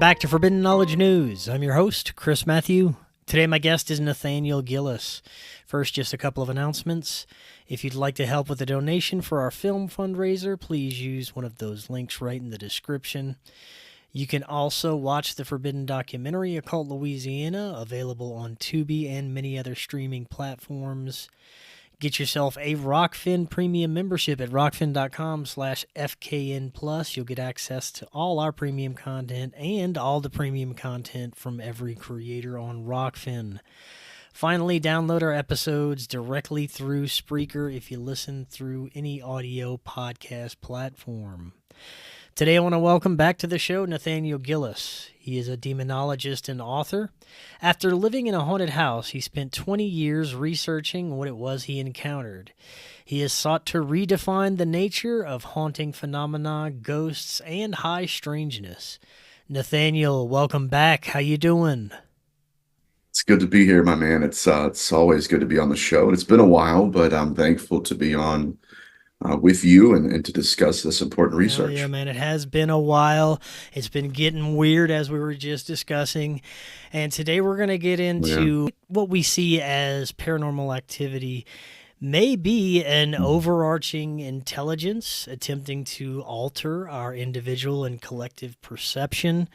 back to Forbidden Knowledge News. I'm your host, Chris Matthew. Today my guest is Nathaniel Gillis. First, just a couple of announcements. If you'd like to help with a donation for our film fundraiser, please use one of those links right in the description. You can also watch the Forbidden documentary, Occult Louisiana, available on Tubi and many other streaming platforms. Get yourself a Rokfin premium membership at rokfin.com/FKN+. You'll get access to all our premium content and all the premium content from every creator on Rokfin. Finally, download our episodes directly through Spreaker if you listen through any audio podcast platform. Today I want to welcome back to the show Nathaniel Gillis. He is a demonologist and author. After living in a haunted house, he spent 20 years researching what it was he encountered. He has sought to redefine the nature of haunting phenomena, ghosts, and high strangeness. Nathaniel, welcome back. How you doing? It's good to be here, my man. It's always good to be on the show. It's been a while, but I'm thankful to be on with you and to discuss this important research. Yeah, man, it has been a while. It's been getting weird, as we were just discussing. And today we're going to get into what we see as paranormal activity may be an overarching intelligence attempting to alter our individual and collective perception.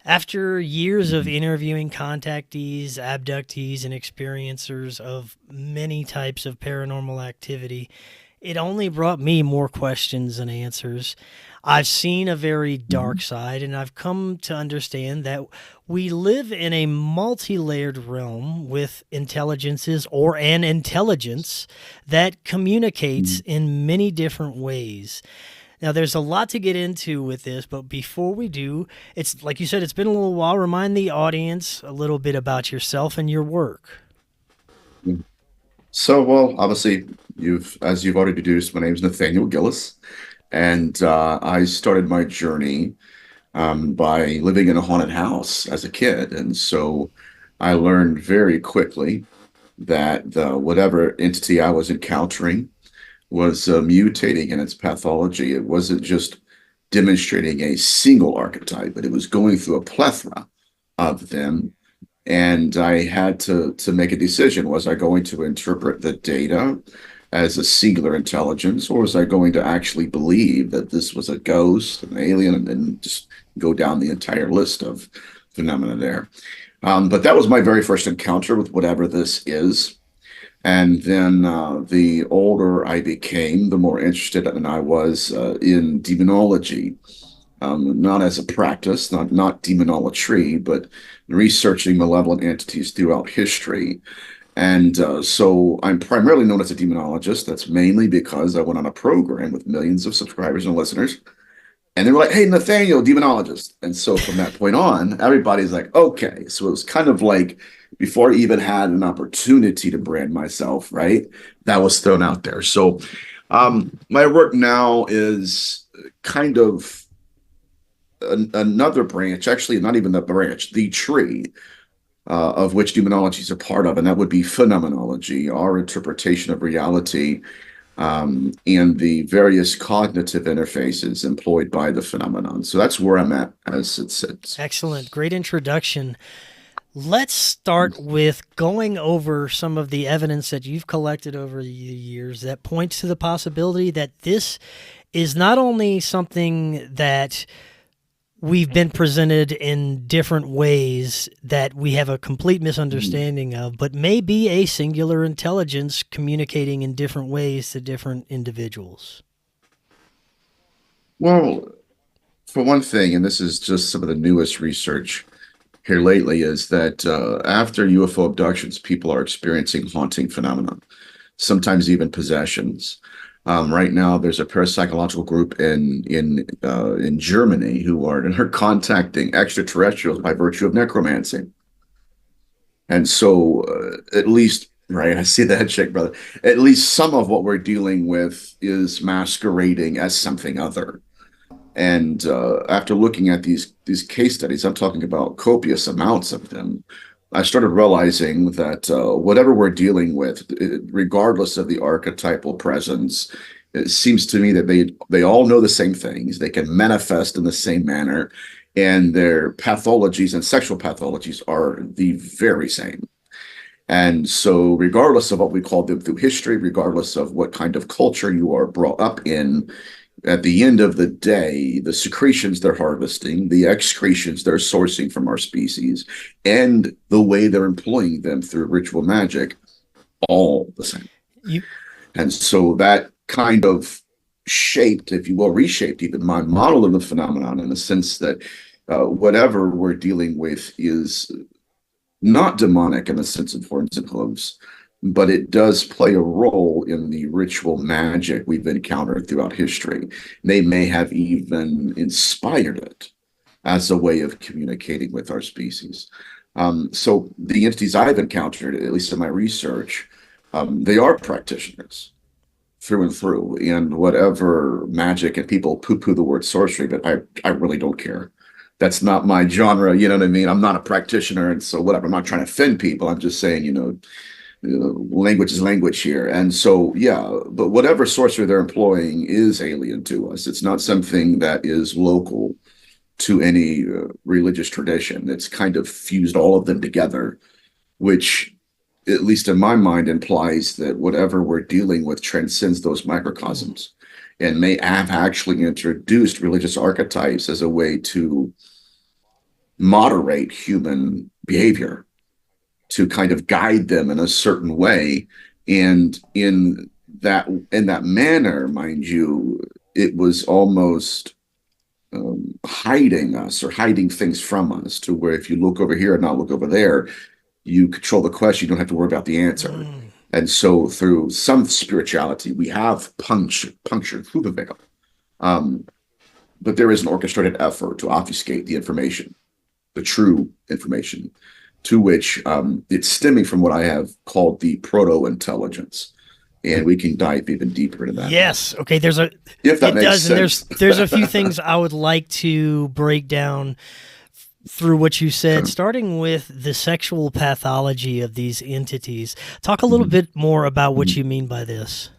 After years of interviewing contactees, abductees, and experiencers of many types of paranormal activity, it only brought me more questions than answers. I've seen a very dark side, and I've come to understand that we live in a multi-layered realm with intelligences or an intelligence that communicates in many different ways. Now, there's a lot to get into with this, but before we do, it's like you said, it's been a little while. Remind the audience a little bit about yourself and your work. So, well, obviously, as you've already deduced, my name is Nathaniel Gillis, and I started my journey by living in a haunted house as a kid, and so I learned very quickly that whatever entity I was encountering was mutating in its pathology. It wasn't just demonstrating a single archetype, but it was going through a plethora of them. And I had to make a decision. Was I going to interpret the data as a singular intelligence, or was I going to actually believe that this was a ghost, an alien, and then just go down the entire list of phenomena there? But that was my very first encounter with whatever this is. And then the older I became, the more interested I was in demonology. Not as a practice, not demonolatry, but researching malevolent entities throughout history. And so I'm primarily known as a demonologist. That's mainly because I went on a program with millions of subscribers and listeners. And they were like, hey, Nathaniel, demonologist. And so from that point on, everybody's like, okay. So it was kind of like before I even had an opportunity to brand myself, right? That was thrown out there. So my work now is kind of another branch, actually not even the branch, the tree of which demonology is a part of, and that would be phenomenology, our interpretation of reality, and the various cognitive interfaces employed by the phenomenon. So that's where I'm at as it sits. Excellent. Great introduction. Let's start with going over some of the evidence that you've collected over the years that points to the possibility that this is not only something that we've been presented in different ways that we have a complete misunderstanding of, but may be a singular intelligence communicating in different ways to different individuals. Well, for one thing, and this is just some of the newest research here lately, is that after UFO abductions, people are experiencing haunting phenomena, sometimes even possessions. Right now, there's a parapsychological group in Germany who are contacting extraterrestrials by virtue of necromancy. And so, at least, right, I see the head shake, brother. At least some of what we're dealing with is masquerading as something other. And after looking at these case studies, I'm talking about copious amounts of them, I started realizing that whatever we're dealing with, regardless of the archetypal presence, it seems to me that they all know the same things. They can manifest in the same manner, and their pathologies and sexual pathologies are the very same. And so, regardless of what we call them through history, regardless of what kind of culture you are brought up in, at the end of the day, the secretions they're harvesting, the excretions they're sourcing from our species, and the way they're employing them through ritual magic, all the same. And so that kind of shaped, if you will, reshaped even my model of the phenomenon, in the sense that whatever we're dealing with is not demonic in the sense of horns and hooves, but it does play a role in the ritual magic we've encountered throughout history. They may have even inspired it as a way of communicating with our species. So the entities I've encountered, at least in my research, they are practitioners through and through in whatever magic, and people poo-poo the word sorcery, but I really don't care. That's not my genre, you know what I mean? I'm not a practitioner, and so whatever. I'm not trying to offend people. I'm just saying, language is language here. And so, yeah, but whatever sorcery they're employing is alien to us. It's not something that is local to any religious tradition. It's kind of fused all of them together, which, at least in my mind, implies that whatever we're dealing with transcends those microcosms and may have actually introduced religious archetypes as a way to moderate human behavior, to kind of guide them in a certain way. And in that manner, mind you, it was almost hiding us or hiding things from us, to where if you look over here and not look over there, you control the question, you don't have to worry about the answer. And so through some spirituality, we have punctured through the veil. But there is an orchestrated effort to obfuscate the information, the true information, to which it's stemming from what I have called the proto-intelligence. And we can dive even deeper into that. Yes. Okay. There's a, if that makes sense. And there's a few things I would like to break down through what you said, starting with the sexual pathology of these entities. Talk a little bit more about what you mean by this.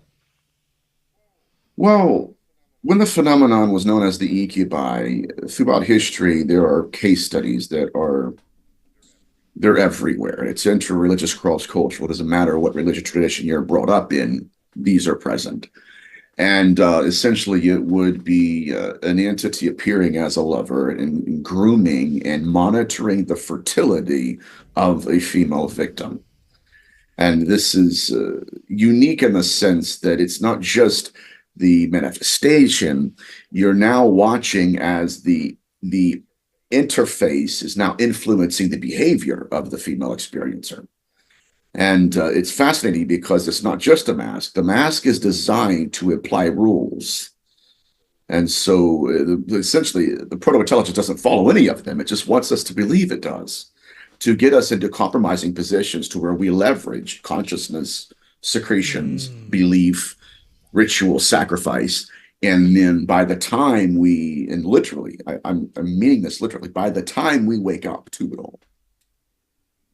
Well, when the phenomenon was known as the incubi, throughout history, there are case studies that they're everywhere. It's interreligious, cross-cultural. It doesn't matter what religious tradition you're brought up in, these are present. And essentially, it would be an entity appearing as a lover and grooming and monitoring the fertility of a female victim. And this is unique in the sense that it's not just the manifestation. You're now watching as the interface is now influencing the behavior of the female experiencer. And it's fascinating because it's not just a mask. The mask is designed to apply rules. And so essentially, the proto-intelligence doesn't follow any of them. It just wants us to believe it does, to get us into compromising positions to where we leverage consciousness, secretions, belief, ritual, sacrifice. And then by the time we, and literally, I'm meaning this literally, by the time we wake up to it all,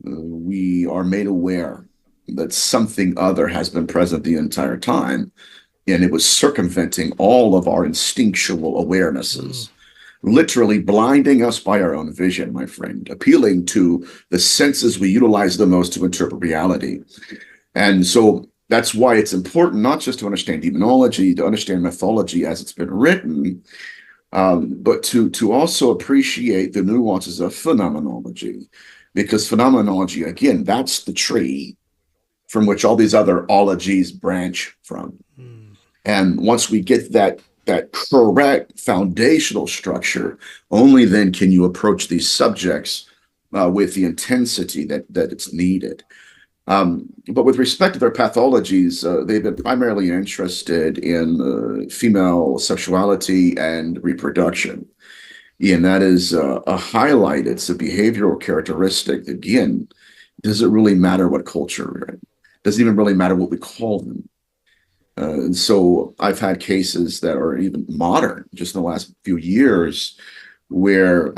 we are made aware that something other has been present the entire time, and it was circumventing all of our instinctual awarenesses, literally blinding us by our own vision, my friend, appealing to the senses we utilize the most to interpret reality. And so that's why it's important not just to understand demonology, to understand mythology as it's been written, but to also appreciate the nuances of phenomenology. Because phenomenology, again, that's the tree from which all these other ologies branch from. And once we get that correct foundational structure, only then can you approach these subjects with the intensity that it's needed. But with respect to their pathologies, they've been primarily interested in female sexuality and reproduction. And that is a highlight. It's a behavioral characteristic. Again, does it really matter what culture we're in? Doesn't even really matter what we call them. And so I've had cases that are even modern, just in the last few years, where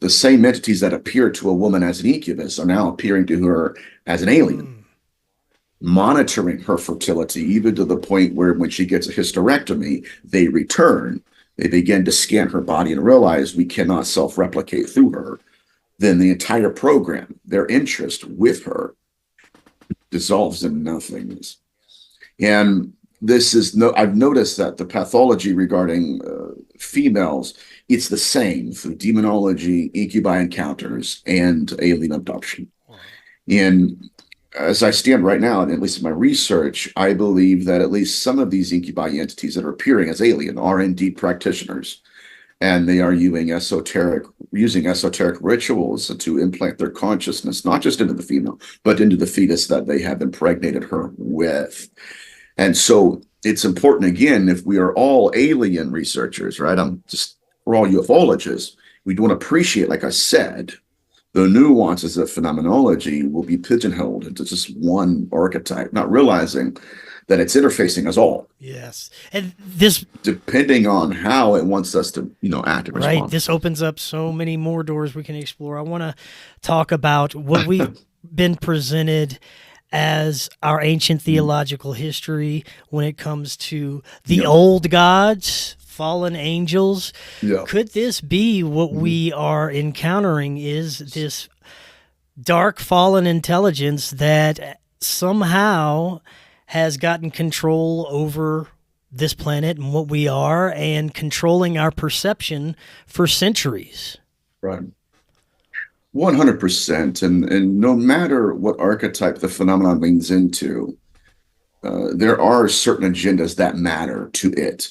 the same entities that appear to a woman as an incubus are now appearing to her as an alien, monitoring her fertility, even to the point where when she gets a hysterectomy, they return they begin to scan her body and realize we cannot self-replicate through her, then the entire program, their interest with her, dissolves in nothingness. And this is I've noticed that the pathology regarding females, it's the same through demonology, incubi encounters, and alien abduction. And as I stand right now, and at least in my research, I believe that at least some of these incubi entities that are appearing as alien are indeed practitioners, and they are using esoteric rituals to implant their consciousness, not just into the female, but into the fetus that they have impregnated her with. And so it's important, again, if we are all alien researchers, right? We're all ufologists. We don't appreciate, like I said, the nuances of phenomenology will be pigeonholed into just one archetype, not realizing that it's interfacing us all. Yes. And this, depending on how it wants us to, act and respond. Right. This opens up so many more doors we can explore. I want to talk about what we've been presented as our ancient theological history when it comes to the old gods, fallen angels. Yeah. Could this be what we are encountering, is this dark fallen intelligence that somehow has gotten control over this planet and what we are, and controlling our perception for centuries? Right. 100%. And no matter what archetype the phenomenon leans into, there are certain agendas that matter to it.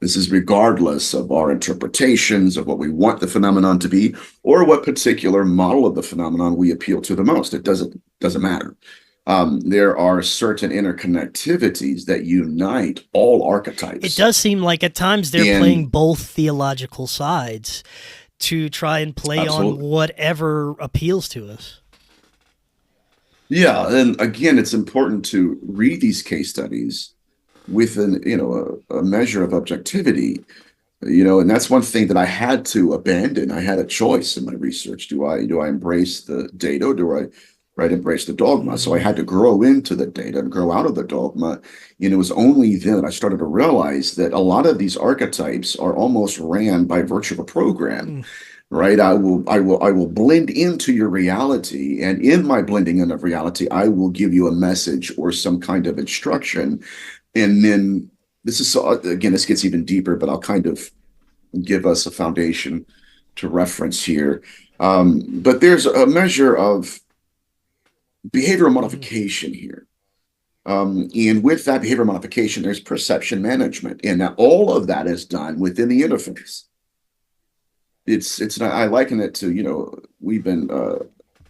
This is regardless of our interpretations of what we want the phenomenon to be, or what particular model of the phenomenon we appeal to the most. It doesn't matter. There are certain interconnectivities that unite all archetypes. It does seem like at times they're playing both theological sides to try and play on whatever appeals to us. Yeah, and again, it's important to read these case studies with a measure of objectivity, and that's one thing that I had to abandon. I had a choice in my research. Do I embrace the data, or do I embrace the dogma? So I had to grow into the data and grow out of the dogma. It was only then that I started to realize that a lot of these archetypes are almost ran by virtue of a program. Right? I will blend into your reality, and in my blending in of reality, I will give you a message or some kind of instruction. And then this gets even deeper, but I'll kind of give us a foundation to reference here. But there's a measure of behavioral modification here. And with that behavioral modification, there's perception management. And now all of that is done within the interface. I liken it to, we've been,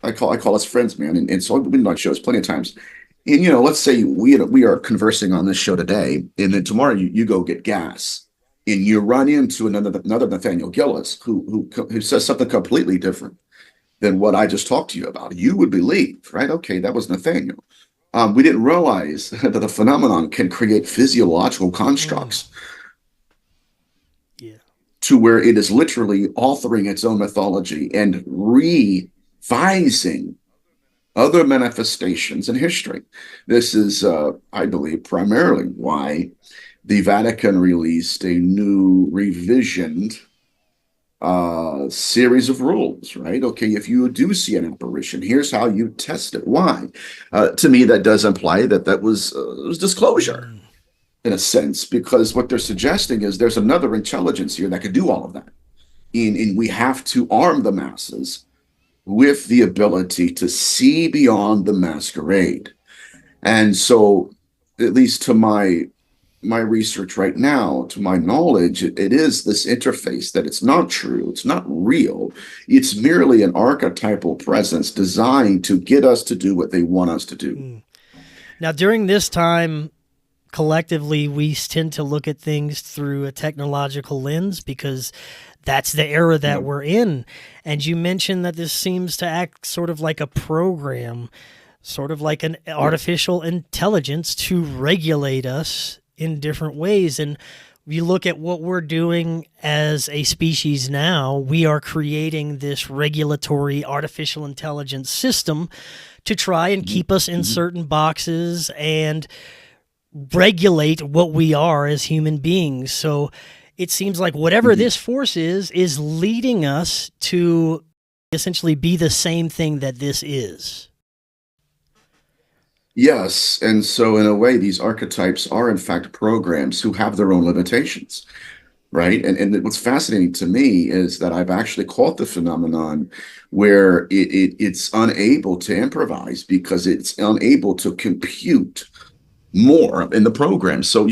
I call us friends, man. And so we've been on shows plenty of times. And, let's say we are conversing on this show today, and then tomorrow you go get gas, and you run into another Nathaniel Gillis who says something completely different than what I just talked to you about. You would believe, right? Okay, that was Nathaniel. We didn't realize that the phenomenon can create physiological constructs to where it is literally authoring its own mythology and revising other manifestations in history. This is, I believe, primarily why the Vatican released a new revisioned series of rules, right? Okay, if you do see an apparition, here's how you test it. Why? To me, that does imply that was disclosure, in a sense, because what they're suggesting is there's another intelligence here that could do all of that. And we have to arm the masses with the ability to see beyond the masquerade. And so, at least to my research right now, to my knowledge, it is this interface that it's not true, it's not real, it's merely an archetypal presence designed to get us to do what they want us to do. Now, during this time, collectively, we tend to look at things through a technological lens because that's the era that we're in. And you mentioned that this seems to act sort of like a program, sort of like an artificial intelligence to regulate us in different ways. And you look at what we're doing as a species now, we are creating this regulatory artificial intelligence system to try and keep us in certain boxes and regulate what we are as human beings. So it seems like whatever this force is leading us to essentially be the same thing that this is. Yes. And so in a way, these archetypes are in fact programs who have their own limitations, right? And what's fascinating to me is that I've actually caught the phenomenon where it's unable to improvise because it's unable to compute more in the program. So,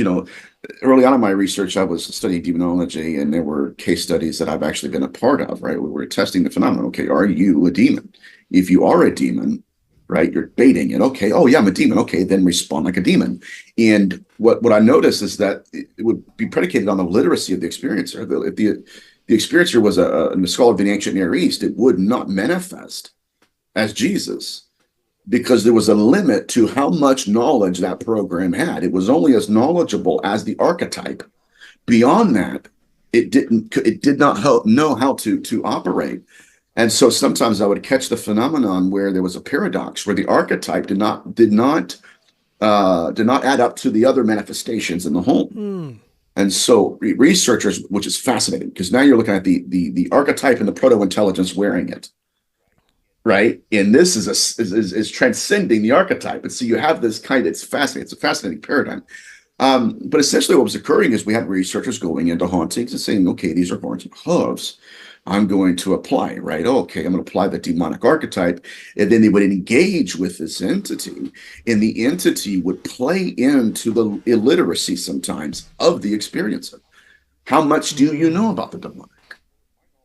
early on in my research, I was studying demonology, and there were case studies that I've actually been a part of, right? We were testing the phenomenon. Okay, are you a demon? If you are a demon, right, you're baiting it. Okay, oh yeah, I'm a demon. Okay, then respond like a demon. And what I noticed is that it would be predicated on the literacy of the experiencer. If the experiencer was a scholar of the ancient Near East, it would not manifest as Jesus, because there was a limit to how much knowledge that program had. It was only as knowledgeable as the archetype. Beyond that, it did not know how to operate. And so sometimes I would catch the phenomenon where there was a paradox where the archetype did not add up to the other manifestations in the home. And so researchers, which is fascinating, because now you're looking at the archetype and the proto-intelligence wearing it. Right. And this is transcending the archetype. And so you have this it's fascinating. It's a fascinating paradigm. But essentially what was occurring is we had researchers going into hauntings and saying, okay, these are horns and hooves. I'm going to apply, right? Okay, I'm going to apply the demonic archetype. And then they would engage with this entity, and the entity would play into the illiteracy sometimes of the experiencer. How much do you know about the demonic?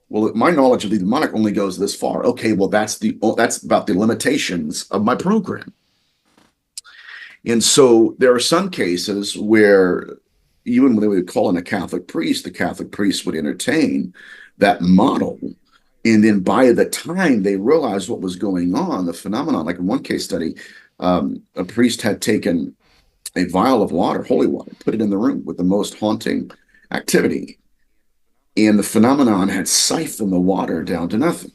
Well, my knowledge of the demonic only goes this far. Okay, well, that's about the limitations of my program. And so there are some cases where even when they would call in a Catholic priest, the Catholic priest would entertain that model. And then by the time they realized what was going on, the phenomenon, like in one case study, a priest had taken a vial of water, holy water, put it in the room with the most haunting activity. And the phenomenon had siphoned the water down to nothing.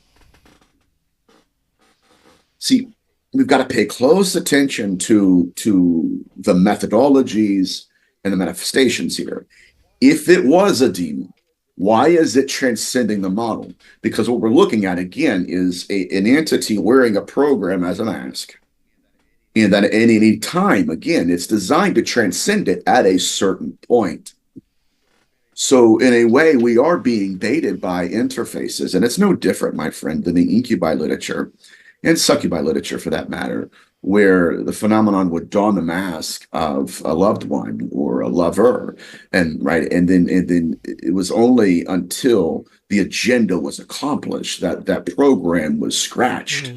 See, we've got to pay close attention to the methodologies and the manifestations here. If it was a demon, why is it transcending the model? Because what we're looking at, again, is an entity wearing a program as a mask. And that at any time, again, it's designed to transcend it at a certain point. So in a way, we are being baited by interfaces, and it's no different, my friend, than the incubi literature and succubi literature for that matter, where the phenomenon would don the mask of a loved one or a lover, and then it was only until the agenda was accomplished that program was scratched.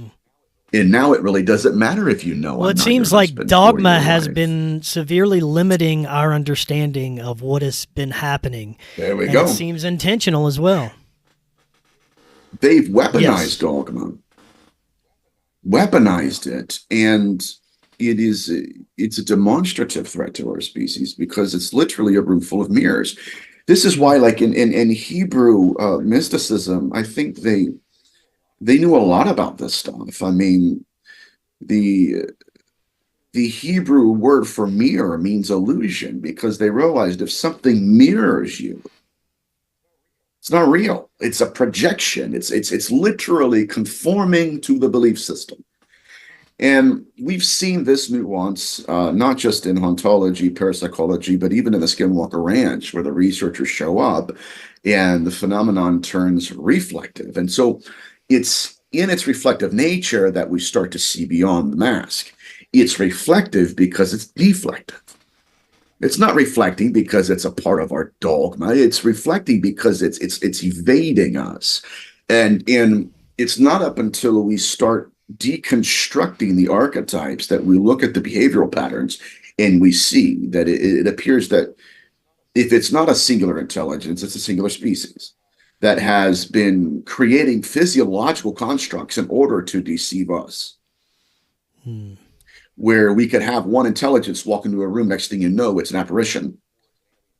And now it really doesn't matter if you know. Well, it seems like dogma has been severely limiting our understanding of what has been happening. There we go. It seems intentional as well. They've weaponized dogma, weaponized it, and it's a demonstrative threat to our species because it's literally a room full of mirrors. This is why, like in Hebrew mysticism, I think they knew a lot about this stuff. I mean, the Hebrew word for mirror means illusion, because they realized if something mirrors you, it's not real. It's a projection. It's literally conforming to the belief system. And we've seen this nuance, not just in hauntology, parapsychology, but even in the Skinwalker Ranch, where the researchers show up and the phenomenon turns reflective. And so it's in its reflective nature that we start to see beyond the mask. It's reflective because it's deflective. It's not reflecting because it's a part of our dogma. It's reflecting because it's evading us. And it's not up until we start deconstructing the archetypes that we look at the behavioral patterns and we see that it appears that if it's not a singular intelligence, it's a singular species that has been creating physiological constructs in order to deceive us. Where we could have one intelligence walk into a room, next thing you know, it's an apparition,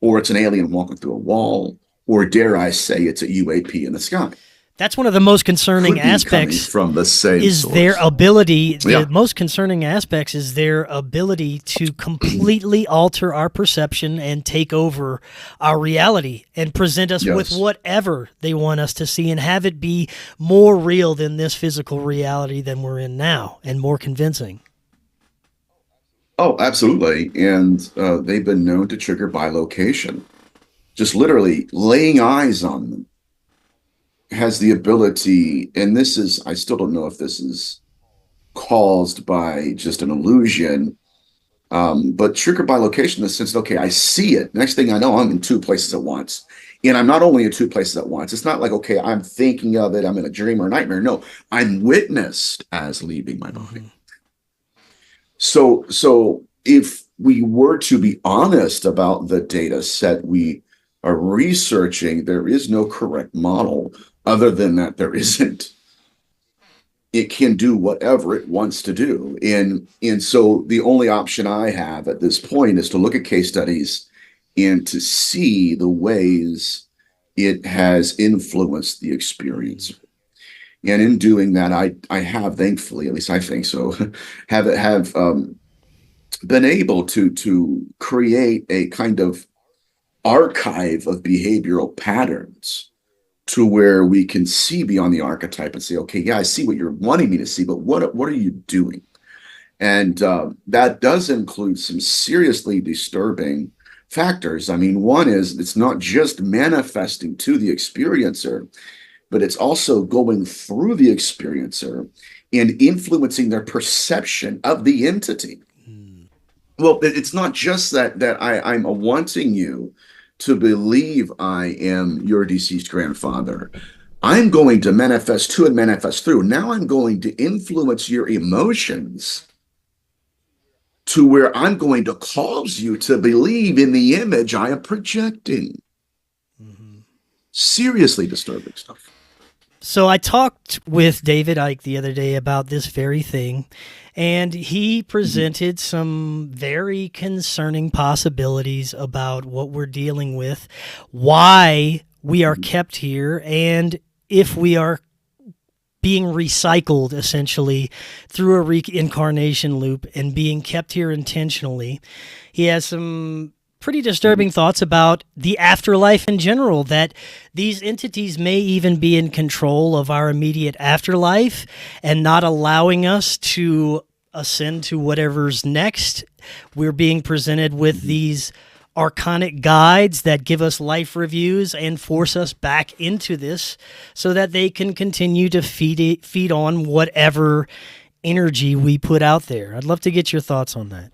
or it's an alien walking through a wall, or dare I say, it's a UAP in the sky. That's one of the most concerning could be coming aspects from the same is source. their ability. Yeah. The most concerning aspects is their ability to completely alter our perception and take over our reality and present us with whatever they want us to see and have it be more real than this physical reality than we're in now and more convincing. Oh, absolutely. And they've been known to trigger by location. Just literally laying eyes on them has the ability, and this is, I still don't know if this is caused by just an illusion, but trigger by location in the sense that, okay, I see it. Next thing I know, I'm in two places at once. And I'm not only in two places at once. It's not like, okay, I'm thinking of it, I'm in a dream or a nightmare. No, I'm witnessed as leaving my body. So if we were to be honest about the data set we are researching, there is no correct model other than that there isn't. It can do whatever it wants to do. And so the only option I have at this point is to look at case studies and to see the ways it has influenced the experience. And in doing that, I have, thankfully, at least I think so, have been able to create a kind of archive of behavioral patterns to where we can see beyond the archetype and say, okay, yeah, I see what you're wanting me to see, but what are you doing? And that does include some seriously disturbing factors. I mean, one is it's not just manifesting to the experiencer, but it's also going through the experiencer and influencing their perception of the entity. Well, it's not just that I'm wanting you to believe I am your deceased grandfather. I'm going to manifest to and manifest through. Now I'm going to influence your emotions to where I'm going to cause you to believe in the image I am projecting. Seriously disturbing stuff. So I talked with David Icke the other day about this very thing, and he presented some very concerning possibilities about what we're dealing with, why we are kept here, and if we are being recycled essentially through a reincarnation loop and being kept here intentionally. He has some pretty disturbing thoughts about the afterlife in general, that these entities may even be in control of our immediate afterlife and not allowing us to ascend to whatever's next. We're being presented with these Archonic guides that give us life reviews and force us back into this so that they can continue to feed on whatever energy we put out there. I'd love to get your thoughts on that.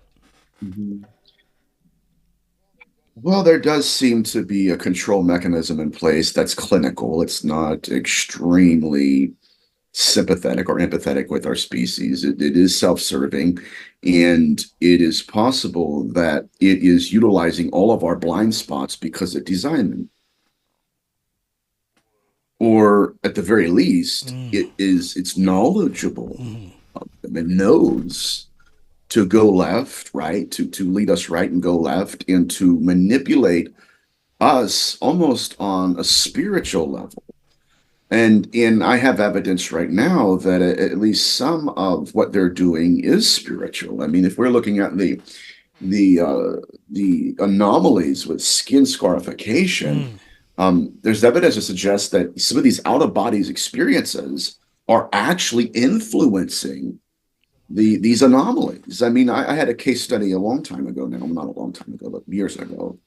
Well, there does seem to be a control mechanism in place that's clinical. It's not extremely sympathetic or empathetic with our species. It is self-serving, and it is possible that it is utilizing all of our blind spots because it designed them. Or at the very least, it's knowledgeable of them and knows to go left, right, to lead us right and go left, and to manipulate us almost on a spiritual level. And I have evidence right now that at least some of what they're doing is spiritual. I mean, if we're looking at the anomalies with skin scarification, there's evidence to suggest that some of these out-of-body experiences are actually influencing these anomalies. I mean, I had a case study a long time ago now, not a long time ago, but years ago.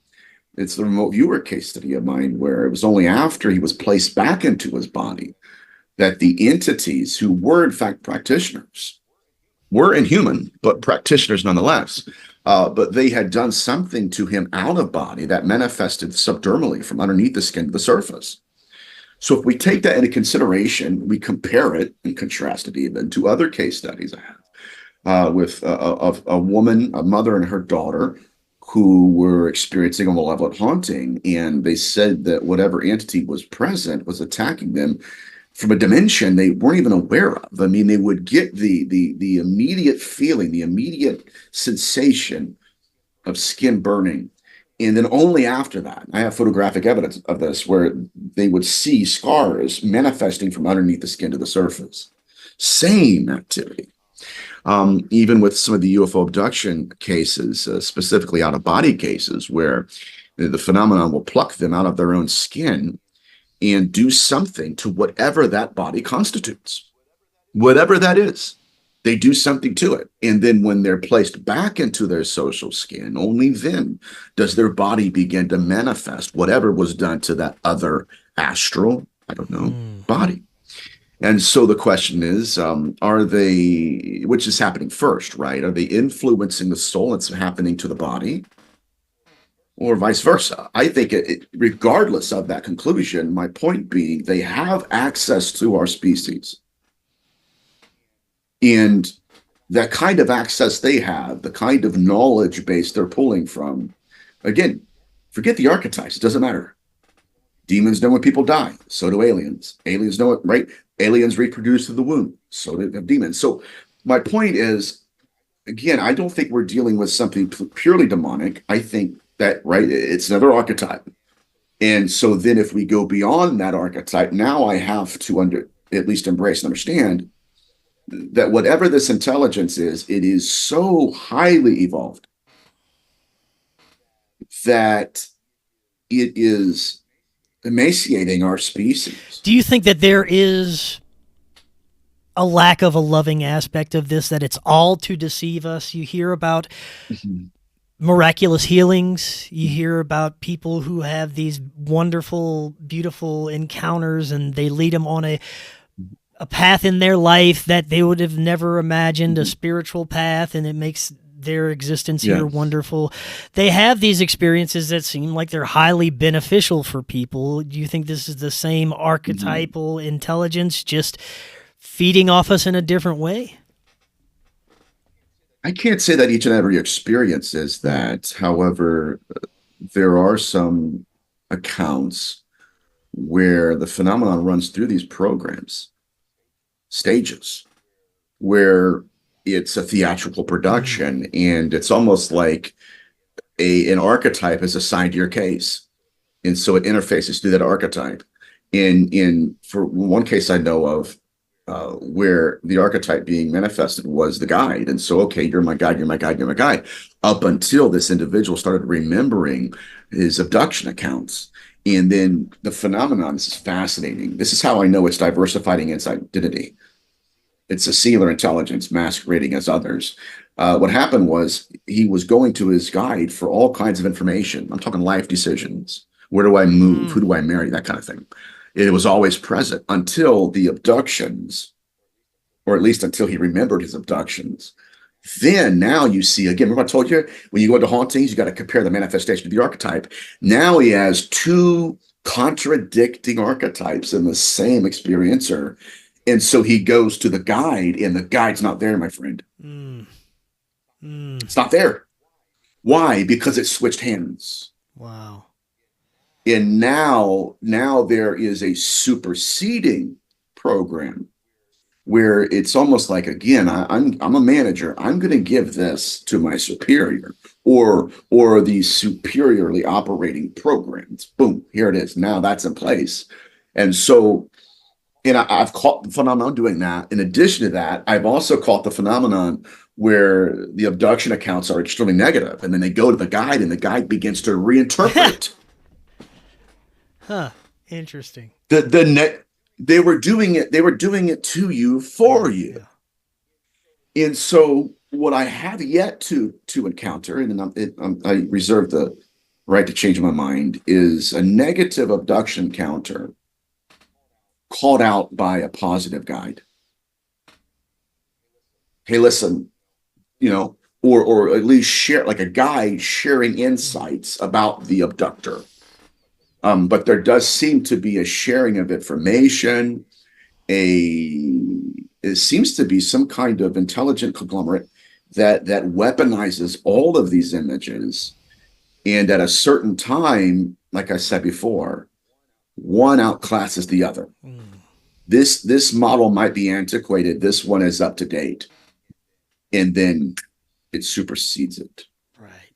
It's the remote viewer case study of mine where it was only after he was placed back into his body that the entities who were in fact practitioners were inhuman, but practitioners nonetheless. But they had done something to him out of body that manifested subdermally from underneath the skin to the surface. So if we take that into consideration, we compare it and contrast it even to other case studies I have with a woman, a mother and her daughter who were experiencing a malevolent haunting. And they said that whatever entity was present was attacking them from a dimension they weren't even aware of. I mean, they would get the immediate feeling, the immediate sensation of skin burning. And then only after that, I have photographic evidence of this, where they would see scars manifesting from underneath the skin to the surface. Same activity. Even with some of the UFO abduction cases, specifically out-of-body cases, where the phenomenon will pluck them out of their own skin and do something to whatever that body constitutes, whatever that is. They do something to it. And then when they're placed back into their social skin, only then does their body begin to manifest whatever was done to that other astral, I don't know, body. And so the question is, are they, which is happening first, right? Are they influencing the soul that's happening to the body? Or vice versa? I think regardless of that conclusion, my point being, they have access to our species. And that kind of access they have, the kind of knowledge base they're pulling from, again, forget the archetypes. It doesn't matter. Demons know when people die. So do aliens. Aliens know it, right? Aliens reproduce through the womb. So do demons. So my point is, again, I don't think we're dealing with something purely demonic. I think that, right, it's another archetype. And so then if we go beyond that archetype, now I have to at least embrace and understand that whatever this intelligence is, it is so highly evolved that it is emaciating our species. Do you think that there is a lack of a loving aspect of this, that it's all to deceive us? You hear about miraculous healings. You hear about people who have these wonderful, beautiful encounters, and they lead them on a path in their life that they would have never imagined, a spiritual path, and it makes their existence here wonderful. They have these experiences that seem like they're highly beneficial for people. Do you think this is the same archetypal intelligence, just feeding off us in a different way? I can't say that each and every experience is that. However, there are some accounts where the phenomenon runs through these programs, stages, where it's a theatrical production, and it's almost like an archetype is assigned to your case, and so it interfaces through that archetype. For one case I know of, where the archetype being manifested was the guide, and so, okay, you're my guide, you're my guide, you're my guide, up until this individual started remembering his abduction accounts. And then the phenomenon, this is fascinating. This is how I know it's diversifying its identity. It's a singular intelligence masquerading as others. What happened was he was going to his guide for all kinds of information. I'm talking life decisions. Where do I move? Who do I marry? That kind of thing. It was always present until the abductions, or at least until he remembered his abductions. Then now you see, again, remember I told you, when you go into hauntings, you got to compare the manifestation to the archetype. Now he has two contradicting archetypes in the same experiencer. And so he goes to the guide, and the guide's not there, my friend. It's not there. Why? Because it switched hands. Wow. And now there is a superseding program where it's almost like, again, I'm a manager. I'm going to give this to my superior or the superiorly operating programs. Boom, here it is. Now that's in place. And so, and I've caught the phenomenon doing that. In addition to that, I've also caught the phenomenon where the abduction accounts are extremely negative, and then they go to the guide, and the guide begins to reinterpret. Huh. Interesting. They were doing it to you, for you. Yeah. And so what I have yet to encounter, and I reserve the right to change my mind, is a negative abduction encounter called out by a positive guide. Hey, listen, or at least share, like a guide sharing insights about the abductor. But there does seem to be a sharing of information. It seems to be some kind of intelligent conglomerate that weaponizes all of these images. And at a certain time, like I said before, one outclasses the other. This model might be antiquated. This one is up to date. And then it supersedes it. Right.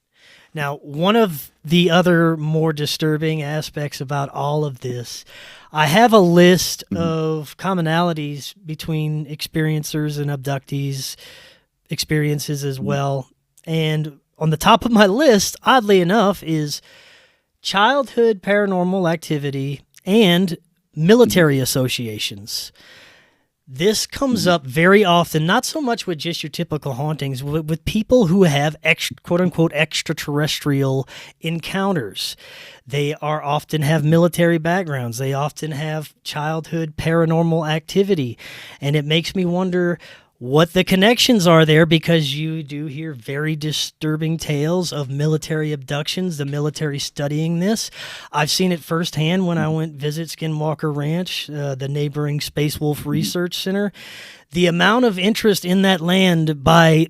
Now, one of the other more disturbing aspects about all of this, I have a list of commonalities between experiencers and abductees, experiences as well. And on the top of my list, oddly enough, is childhood paranormal activity and military associations. This comes up very often, not so much with just your typical hauntings, but with people who have quote-unquote extraterrestrial encounters. They are often have military backgrounds. They often have childhood paranormal activity. And it makes me wonder what the connections are there, because you do hear very disturbing tales of military abductions, the military studying this. I've seen it firsthand when I went visit Skinwalker Ranch, the neighboring Space Wolf Research Center. The amount of interest in that land by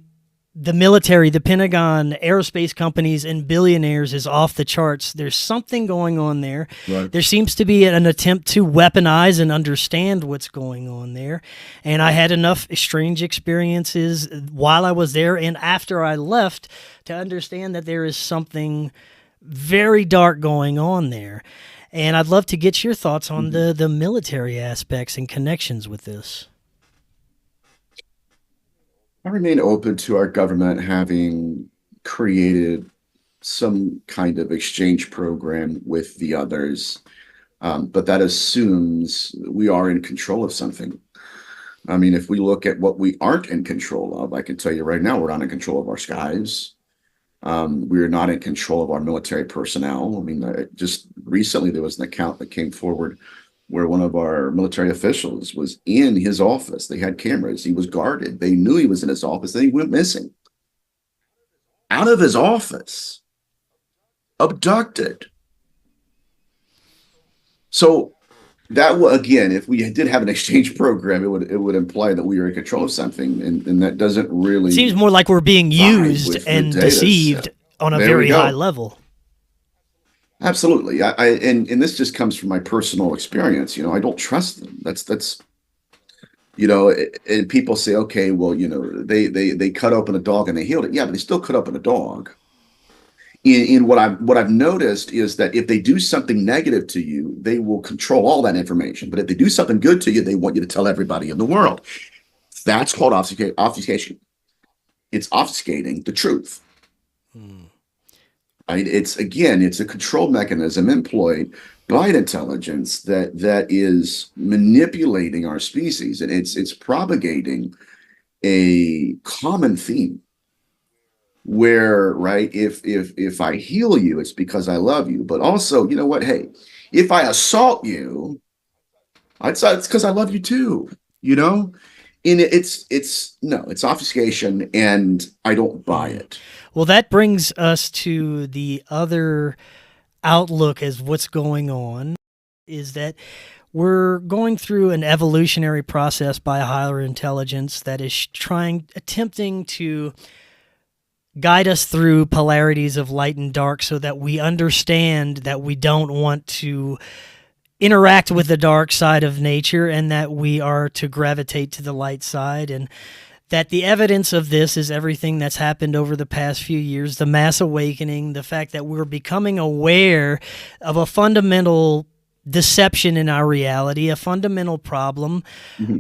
the military, the Pentagon, aerospace companies, and billionaires is off the charts. There's something going on there. Right. There seems to be an attempt to weaponize and understand what's going on there. And I had enough strange experiences while I was there and after I left to understand that there is something very dark going on there. And I'd love to get your thoughts on the military aspects and connections with this. I remain open to our government having created some kind of exchange program with the others, but that assumes we are in control of something. I mean, if we look at what we aren't in control of, I can tell you right now, we're not in control of our skies. We're not in control of our military personnel. I mean, just recently there was an account that came forward where one of our military officials was in his office. They had cameras. He was guarded. They knew he was in his office. Then he went missing. Out of his office. Abducted. So that, again, if we did have an exchange program, it would imply that we are in control of something, and that doesn't really... It seems more like we're being used and deceived on a very high level. Absolutely. And this just comes from my personal experience. I don't trust them. That's and people say, okay, well, they cut open a dog and they healed it. Yeah, but they still cut open a dog. In what I've noticed is that if they do something negative to you, they will control all that information. But if they do something good to you, they want you to tell everybody in the world. That's called obfuscation. It's obfuscating the truth. It's a control mechanism employed by an intelligence that is manipulating our species, and it's propagating a common theme where, right, if I heal you, it's because I love you, but also, you know what? Hey, if I assault you, it's because I love you too. And it's obfuscation, and I don't buy it. Well, that brings us to the other outlook as what's going on, is that we're going through an evolutionary process by a higher intelligence that is attempting to guide us through polarities of light and dark so that we understand that we don't want to interact with the dark side of nature and that we are to gravitate to the light side, and that the evidence of this is everything that's happened over the past few years, the mass awakening, the fact that we're becoming aware of a fundamental deception in our reality, a fundamental problem,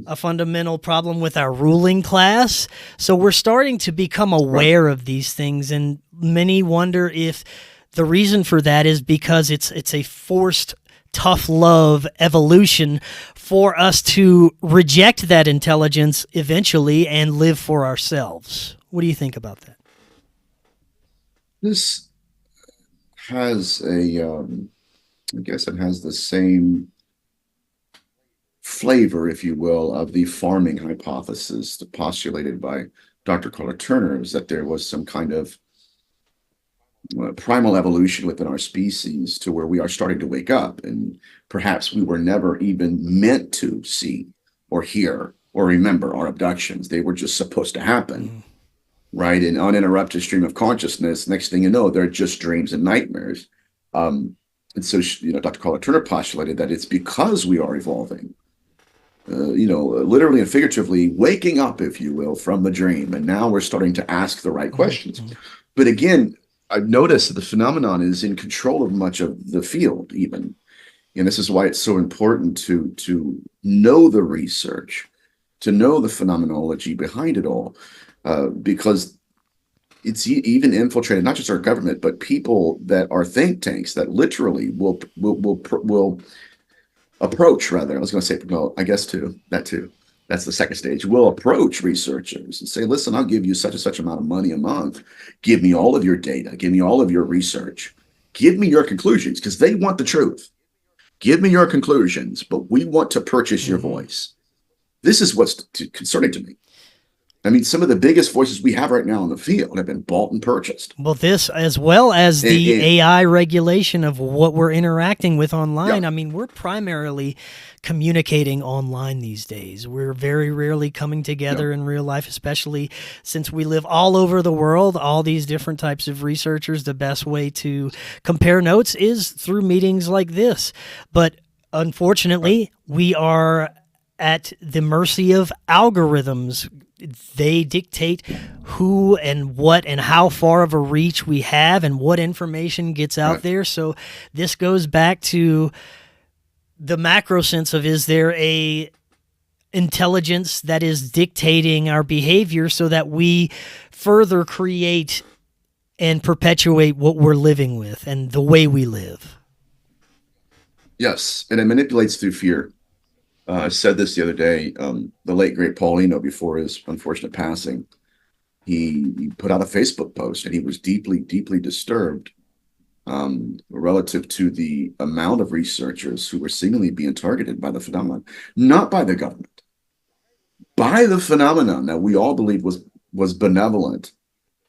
a fundamental problem with our ruling class. So we're starting to become aware of these things, and many wonder if the reason for that is because it's a forced tough love evolution for us to reject that intelligence eventually and live for ourselves. What do you think about that? This has I guess it has the same flavor, if you will, of the farming hypothesis postulated by Dr. Carla Turner, is that there was some kind of primal evolution within our species to where we are starting to wake up, and perhaps we were never even meant to see or hear or remember our abductions. They were just supposed to happen, right? An uninterrupted stream of consciousness. Next thing you know, they're just dreams and nightmares. And so, Dr. Carla Turner postulated that it's because we are evolving, literally and figuratively waking up, if you will, from the dream. And now we're starting to ask the right questions. But again, I've noticed that the phenomenon is in control of much of the field, even. And this is why it's so important to know the research, to know the phenomenology behind it all, because it's even infiltrated not just our government, but people that are think tanks that literally will approach, rather. I was going to say, well, I guess too, that too. That's the second stage. We'll approach researchers and say, listen, I'll give you such and such amount of money a month. Give me all of your data. Give me all of your research. Give me your conclusions, because they want the truth. Give me your conclusions, but we want to purchase your voice. This is what's concerning to me. I mean, some of the biggest voices we have right now in the field have been bought and purchased. Well, this, as well as the AI regulation of what we're interacting with online. Yeah. I mean, we're primarily communicating online these days. We're very rarely coming together in real life, especially since we live all over the world, all these different types of researchers. The best way to compare notes is through meetings like this. But unfortunately, we are at the mercy of algorithms. They dictate who and what and how far of a reach we have and what information gets out there. So this goes back to the macro sense of, is there a intelligence that is dictating our behavior so that we further create and perpetuate what we're living with and the way we live? Yes, and it manipulates through fear. I said this the other day. The late, great Paulino, before his unfortunate passing, he put out a Facebook post, and he was deeply, deeply disturbed relative to the amount of researchers who were seemingly being targeted by the phenomenon, not by the government, by the phenomenon that we all believe was benevolent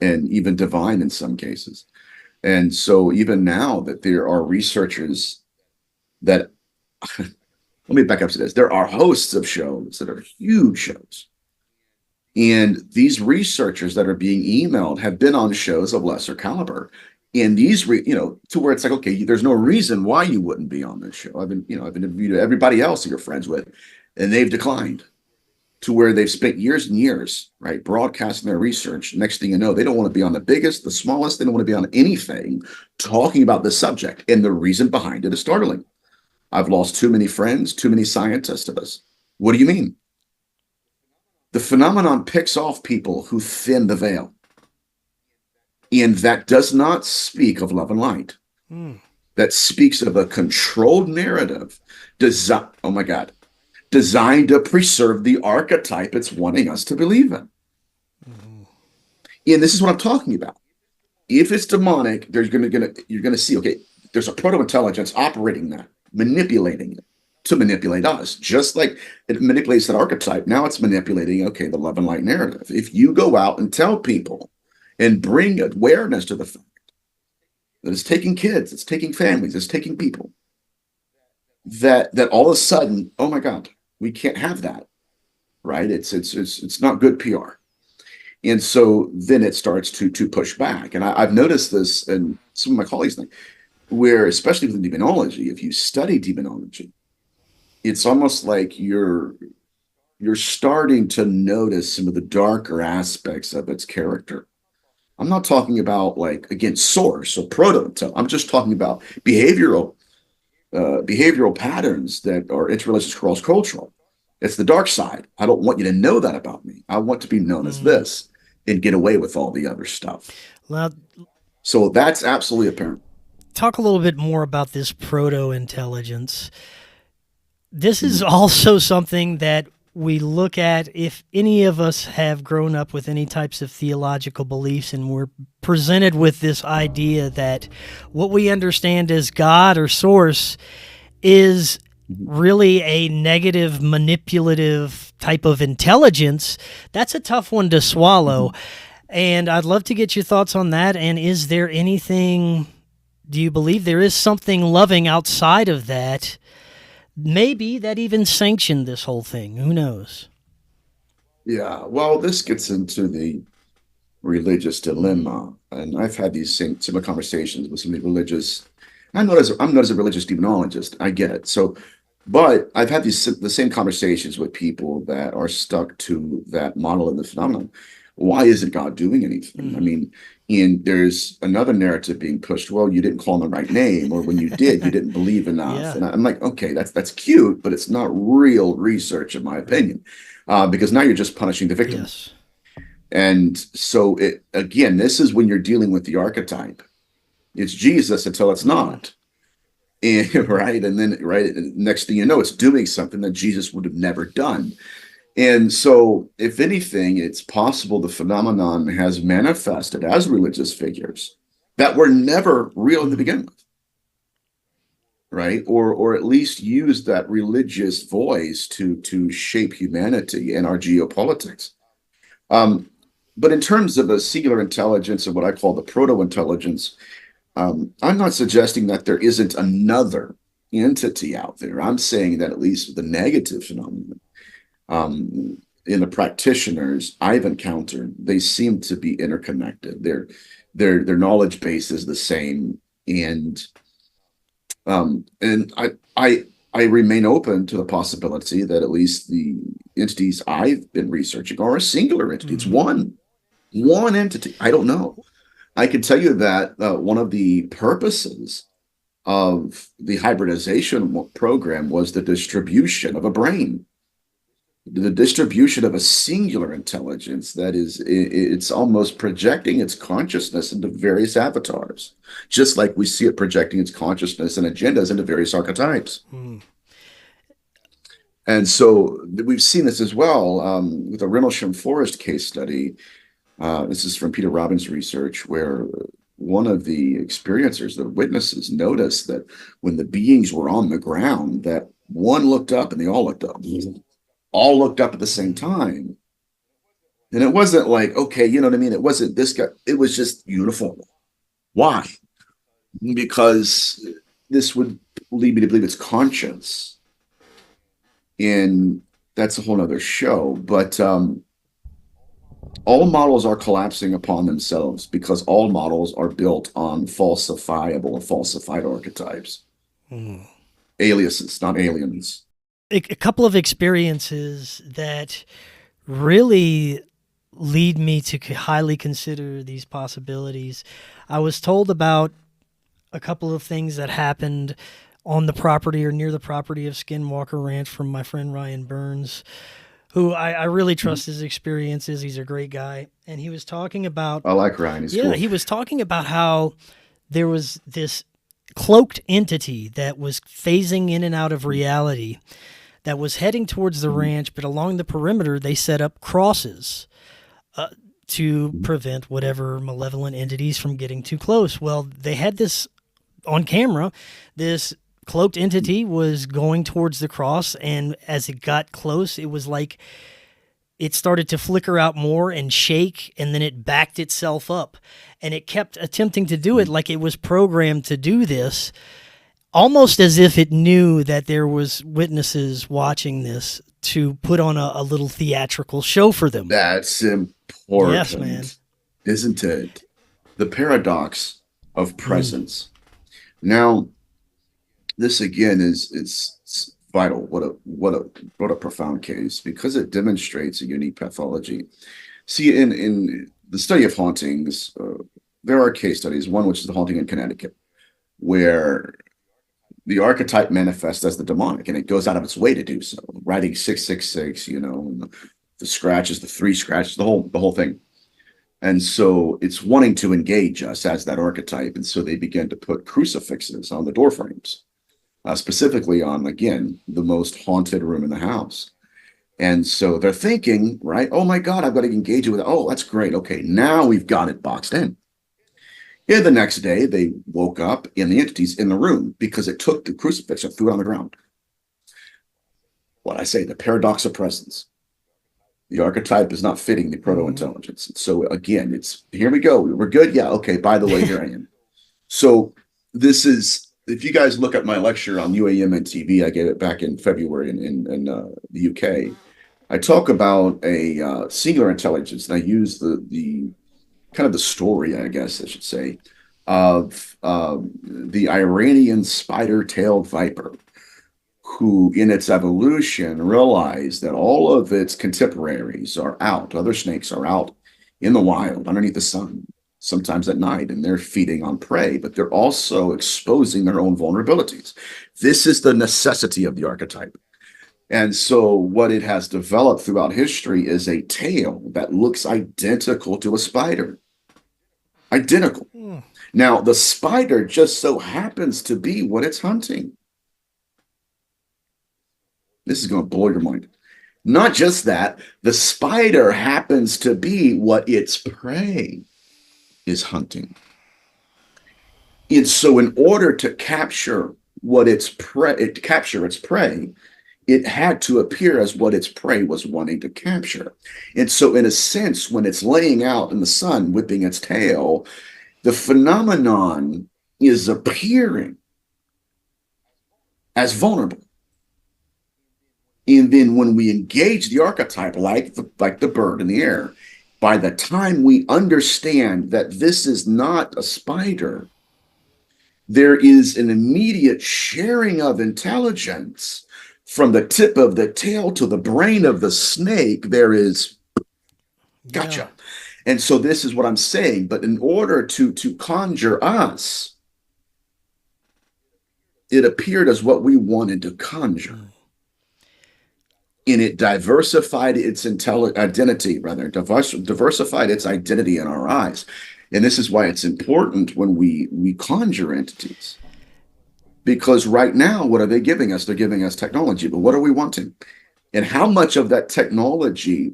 and even divine in some cases. And so even now that there are researchers that... Let me back up to this. There are hosts of shows that are huge shows. And these researchers that are being emailed have been on shows of lesser caliber. And these, to where it's like, okay, there's no reason why you wouldn't be on this show. I've been interviewed everybody else that you're friends with, and they've declined, to where they've spent years and years, right, broadcasting their research. Next thing you know, they don't want to be on the biggest, the smallest. They don't want to be on anything talking about this subject. And the reason behind it is startling. I've lost too many friends, too many scientists of us. What do you mean? The phenomenon picks off people who thin the veil. And that does not speak of love and light. That speaks of a controlled narrative designed to preserve the archetype it's wanting us to believe in. And this is what I'm talking about. If it's demonic, you're going to see, okay, there's a proto-intelligence operating that, manipulating it to manipulate us, just like it manipulates that archetype. Now it's manipulating, okay, the love and light narrative. If you go out and tell people and bring awareness to the fact that it's taking kids, it's taking families, it's taking people, that all of a sudden, oh my God, we can't have that, right? It's not good PR. And so then it starts to push back. And I've noticed this, and some of my colleagues think, where, especially with demonology, if you study demonology, it's almost like you're starting to notice some of the darker aspects of its character. I'm not talking about, like, again, source or proto. I'm just talking about behavioral patterns that are interreligious, cross-cultural. It's the dark side. I don't want you to know that about me. I want to be known as this and get away with all the other stuff. Well, so that's absolutely apparent. Talk a little bit more about this proto-intelligence. This is also something that we look at if any of us have grown up with any types of theological beliefs, and we're presented with this idea that what we understand as God or source is really a negative, manipulative type of intelligence. That's a tough one to swallow. And I'd love to get your thoughts on that. And is there anything... Do you believe there is something loving outside of that, maybe that even sanctioned this whole thing? Who knows? Yeah, well, this gets into the religious dilemma. And I've had these similar conversations with some of the religious. I'm not as a religious demonologist. I get it. So, but I've had the same conversations with people that are stuck to that model of the phenomenon. Why isn't God doing anything? I mean, And there's another narrative being pushed. Well, you didn't call them the right name, or when you did, you didn't believe enough. Yeah. And I'm like, okay, that's cute, but it's not real research, in my opinion, because now you're just punishing the victim. Yes. And so, again, this is when you're dealing with the archetype. It's Jesus until it's not. And, right. And then, right, next thing you know, it's doing something that Jesus would have never done. And so, if anything, it's possible the phenomenon has manifested as religious figures that were never real to begin with, right? Or at least used that religious voice to shape humanity and our geopolitics. But in terms of a singular intelligence and what I call the proto-intelligence, I'm not suggesting that there isn't another entity out there. I'm saying that at least the negative phenomenon, in the practitioners I've encountered, they seem to be interconnected. Their knowledge base is the same, and I remain open to the possibility that at least the entities I've been researching are a singular entity. It's one entity. I don't know. I can tell you that one of the purposes of the hybridization program was the distribution of a brain, the distribution of a singular intelligence that is, it's almost projecting its consciousness into various avatars, just like we see it projecting its consciousness and agendas into various archetypes. And so we've seen this as well with the Rendlesham Forest case study. This is from Peter Robbins' research, where one of the experiencers, the witnesses, noticed that when the beings were on the ground, that one looked up and they all looked up. All looked up at the same time. And it wasn't like, okay, you know what I mean? It wasn't this guy. It was just uniform. Why? Because this would lead me to believe it's conscience. And that's a whole nother show. But all models are collapsing upon themselves because all models are built on falsifiable or falsified archetypes. Aliases, not aliens. A couple of experiences that really lead me to highly consider these possibilities. I was told about a couple of things that happened on the property or near the property of Skinwalker Ranch from my friend Ryan Burns, who I really trust his experiences. He's a great guy. And he was talking about... I like Ryan. He's cool. He was talking about how there was this cloaked entity that was phasing in and out of reality that was heading towards the ranch, but along the perimeter, they set up crosses to prevent whatever malevolent entities from getting too close. Well, they had this on camera. This cloaked entity was going towards the cross, and as it got close, it was like it started to flicker out more and shake, and then it backed itself up. And it kept attempting to do it like it was programmed to do this, almost as if it knew that there was witnesses watching this to put on a little theatrical show for them. That's important. Yes, man. Isn't it? The paradox of presence. Now, this again is vital. What a profound case, because it demonstrates a unique pathology. See, in the study of hauntings, there are case studies. One, which is the haunting in Connecticut, where the archetype manifests as the demonic, and it goes out of its way to do so. Writing 666, and the scratches, the 3 scratches, the whole thing. And so it's wanting to engage us as that archetype, and so they begin to put crucifixes on the door frames. Specifically on, again, the most haunted room in the house. And so they're thinking, right, oh my God, I've got to engage it with it. Oh, that's great. Okay, now we've got it boxed in. Yeah, the next day they woke up and the entity's in the room because it took the crucifix and threw it on the ground. What I say, the paradox of presence. The archetype is not fitting the proto-intelligence. So again, it's, here we go. We're good. Yeah, okay, by the way, here I am. So this is, if you guys look at my lecture on UAM and TV, I gave it back in February in the UK. I talk about a singular intelligence, and I use the kind of the story, I guess I should say, of the Iranian spider-tailed viper, who in its evolution realized that all of its contemporaries are out, other snakes are out in the wild underneath the sun, sometimes at night, and they're feeding on prey, but they're also exposing their own vulnerabilities. This is the necessity of the archetype. And so what it has developed throughout history is a tail that looks identical to a spider. Identical. Now, the spider just so happens to be what it's hunting. This is going to blow your mind. Not just that, the spider happens to be what its prey is hunting. And so in order to capture what its prey, it had to appear as what its prey was wanting to capture. And so in a sense, when it's laying out in the sun, whipping its tail, the phenomenon is appearing as vulnerable. And then when we engage the archetype, like the bird in the air, by the time we understand that this is not a spider, there is an immediate sharing of intelligence from the tip of the tail to the brain of the snake. There is, gotcha. Yeah. And so this is what I'm saying. But in order to conjure us, it appeared as what we wanted to conjure. And it diversified its identity, diversified its identity in our eyes. And this is why it's important when we conjure entities. Because right now, what are they giving us? They're giving us technology, but what are we wanting? And how much of that technology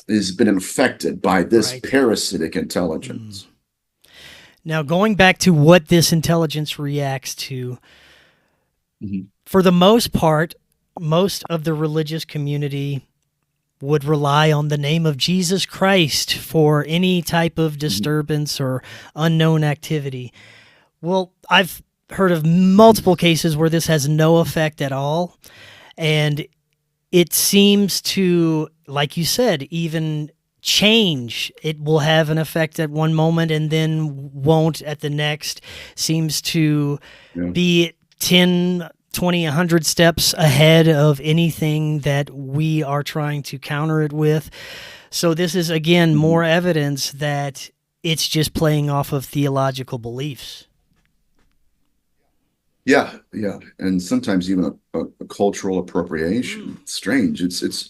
has been infected by this parasitic intelligence? Now, going back to what this intelligence reacts to, for the most part, most of the religious community would rely on the name of Jesus Christ for any type of disturbance or unknown activity. Well, I've heard of multiple cases where this has no effect at all, and it seems to, like you said, even change. It will have an effect at one moment and then won't at the next. Seems to be 10, 20, 100 steps ahead of anything that we are trying to counter it with. So this is, again, more evidence that it's just playing off of theological beliefs. Yeah. And sometimes even a cultural appropriation. It's strange. It's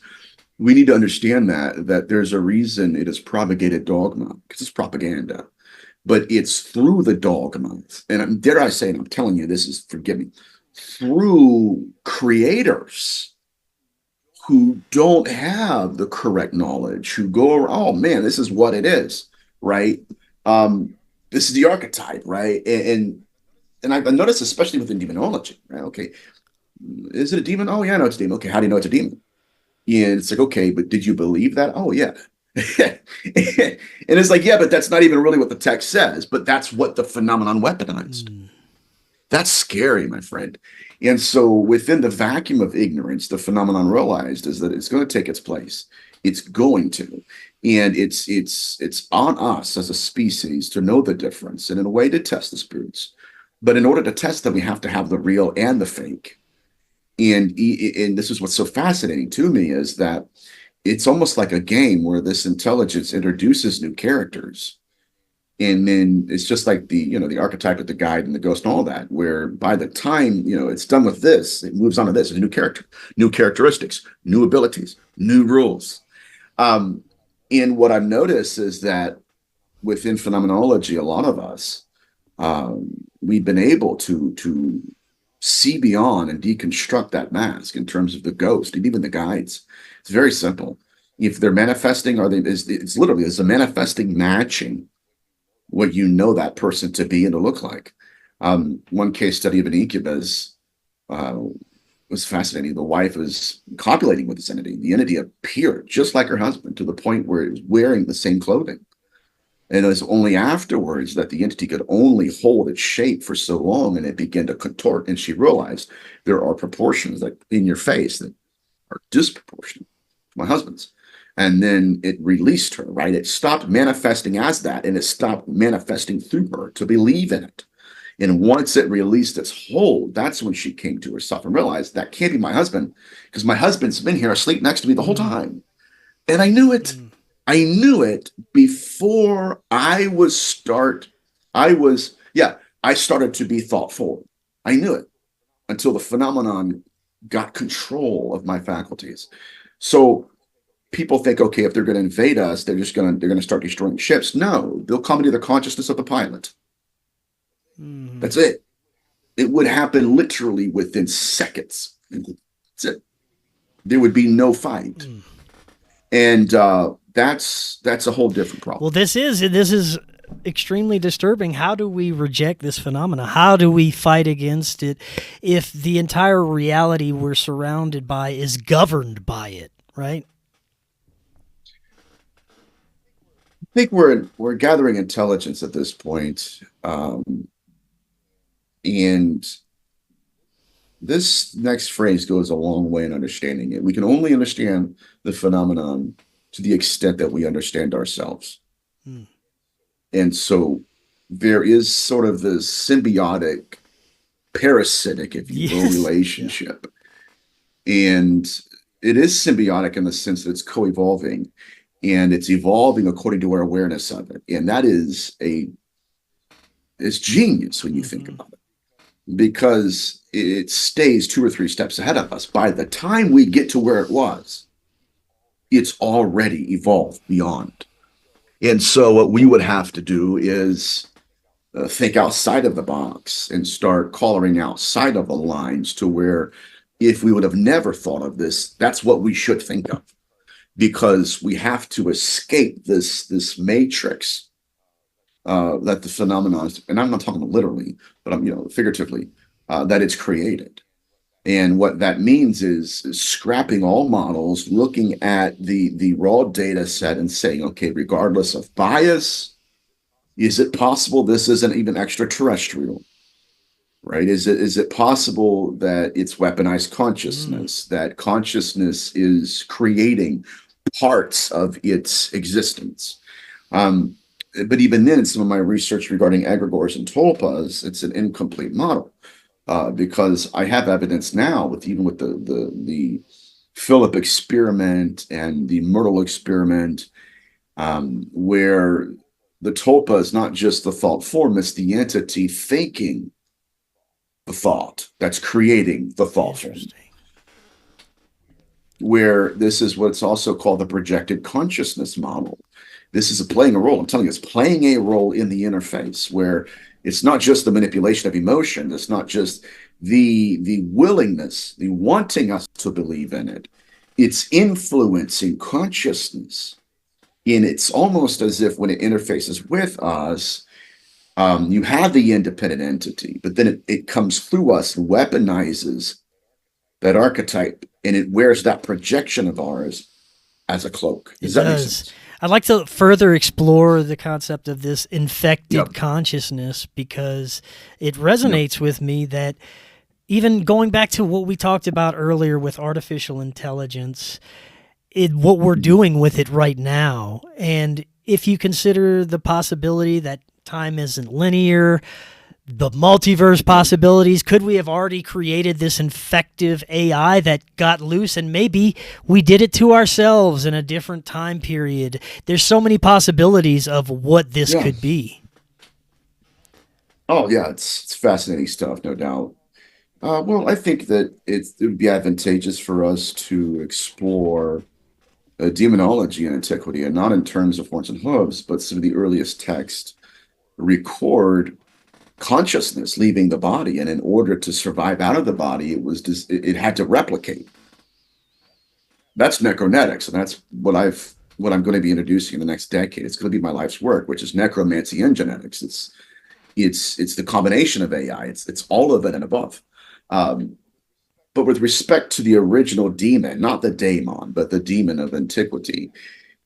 we need to understand that there's a reason it is propagated dogma, because it's propaganda. But it's through the dogmas, and dare I say, and I'm telling you, this is, forgive me, through creators who don't have the correct knowledge, who go, oh man, this is what it is, right? This is the archetype, right? And I've noticed, especially within demonology, right? Okay, is it a demon? Oh yeah, I know it's a demon. Okay, how do you know it's a demon? And it's like, okay, but did you believe that? Oh yeah. And it's like, yeah, but that's not even really what the text says, but that's what the phenomenon weaponized. That's scary, my friend. And so within the vacuum of ignorance, the phenomenon realized is that it's going to take its place. It's going to. And it's on us as a species to know the difference and in a way to test the spirits. But in order to test them, we have to have the real and the fake. And this is what's so fascinating to me, is that it's almost like a game where this intelligence introduces new characters. And then it's just like the archetype of the guide and the ghost and all that, where by the time, it's done with this, it moves on to this, a new character, new characteristics, new abilities, new rules. And what I've noticed is that within phenomenology, a lot of us, we've been able to see beyond and deconstruct that mask in terms of the ghost and even the guides. It's very simple. If they're manifesting, it's literally, is the manifesting matching what you know that person to be and to look like. One case study of an incubus was fascinating. The wife was copulating with this entity. The entity appeared just like her husband, to the point where it was wearing the same clothing. And it was only afterwards that the entity could only hold its shape for so long, and it began to contort. And she realized there are proportions that in your face that are disproportionate to my husband's. And then it released her, right? It stopped manifesting as that, and it stopped manifesting through her to believe in it. And once it released its hold, that's when she came to herself and realized that can't be my husband, because my husband's been here asleep next to me the whole time. And I knew it. I knew it before I started to be thoughtful. I knew it until the phenomenon got control of my faculties. So people think, okay, if they're going to invade us, they're going to start destroying ships. No, they'll come into the consciousness of the pilot. That's it. It would happen literally within seconds. That's it. There would be no fight. And that's a whole different problem. Well, this is extremely disturbing. How do we reject this phenomena? How do we fight against it if the entire reality we're surrounded by is governed by it, right? I think we're gathering intelligence at this point. And this next phrase goes a long way in understanding it. We can only understand the phenomenon to the extent that we understand ourselves. And so there is sort of the symbiotic, parasitic, if you will, relationship. And it is symbiotic in the sense that it's co-evolving, and it's evolving according to our awareness of it. And that is it's genius when you think about it, because it stays 2 or 3 steps ahead of us. By the time we get to where it was, it's already evolved beyond. And so what we would have to do is think outside of the box and start coloring outside of the lines to where, if we would have never thought of this, that's what we should think of, because we have to escape this matrix that the phenomenon, and I'm not talking literally, but I'm figuratively, that it's created. And what that means is scrapping all models, looking at the raw data set and saying, okay, regardless of bias, is it possible this isn't even extraterrestrial? Right? Is it possible that it's weaponized consciousness, that consciousness is creating parts of its existence? But even then, in some of my research regarding egregores and tulpas, it's an incomplete model. Because I have evidence now even with the Philip experiment and the Myrtle experiment, where the tulpa is not just the thought form, it's the entity thinking the thought that's creating the thought form. Where this is what's also called the projected consciousness model. This is playing a role. I'm telling you, it's playing a role in the interface, where it's not just the manipulation of emotion. It's not just the willingness, the wanting us to believe in it. It's influencing consciousness. And it's almost as if when it interfaces with us, you have the independent entity, but then it comes through us and weaponizes that archetype, and it wears that projection of ours as a cloak. Does that make sense? I'd like to further explore the concept of this infected consciousness, because it resonates with me that, even going back to what we talked about earlier with artificial intelligence, what we're doing with it right now. And if you consider the possibility that time isn't linear, the multiverse possibilities, could we have already created this infective AI that got loose, and maybe we did it to ourselves in a different time period? There's so many possibilities of what this could be. Oh, yeah, it's fascinating stuff, no doubt. Well, I think that it would be advantageous for us to explore demonology and antiquity, and not in terms of horns and hooves, but some of the earliest texts record consciousness leaving the body, and in order to survive out of the body, it had to replicate. That's necronetics, and that's what I'm going to be introducing in the next decade. It's going to be my life's work, which is necromancy and genetics. It's the combination of AI. It's all of it and above. But with respect to the original demon, not the daemon, but the demon of antiquity,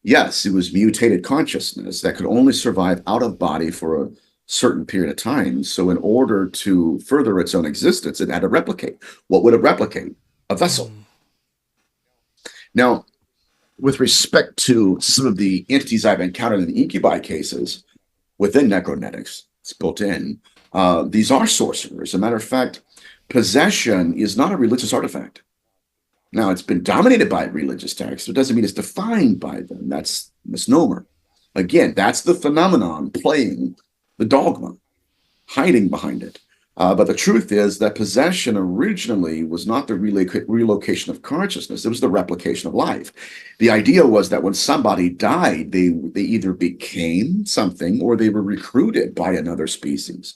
yes, it was mutated consciousness that could only survive out of body for a certain period of time. So in order to further its own existence, it had to replicate. What would it replicate? A vessel. Now, with respect to some of the entities I've encountered in the incubi cases within necronetics, it's built in, these are sorcerers. As a matter of fact, possession is not a religious artifact. Now, it's been dominated by religious texts. It doesn't mean it's defined by them. That's misnomer. Again, that's the phenomenon playing the dogma, hiding behind it. But the truth is that possession originally was not the relocation of consciousness. It was the replication of life. The idea was that when somebody died, they either became something or they were recruited by another species.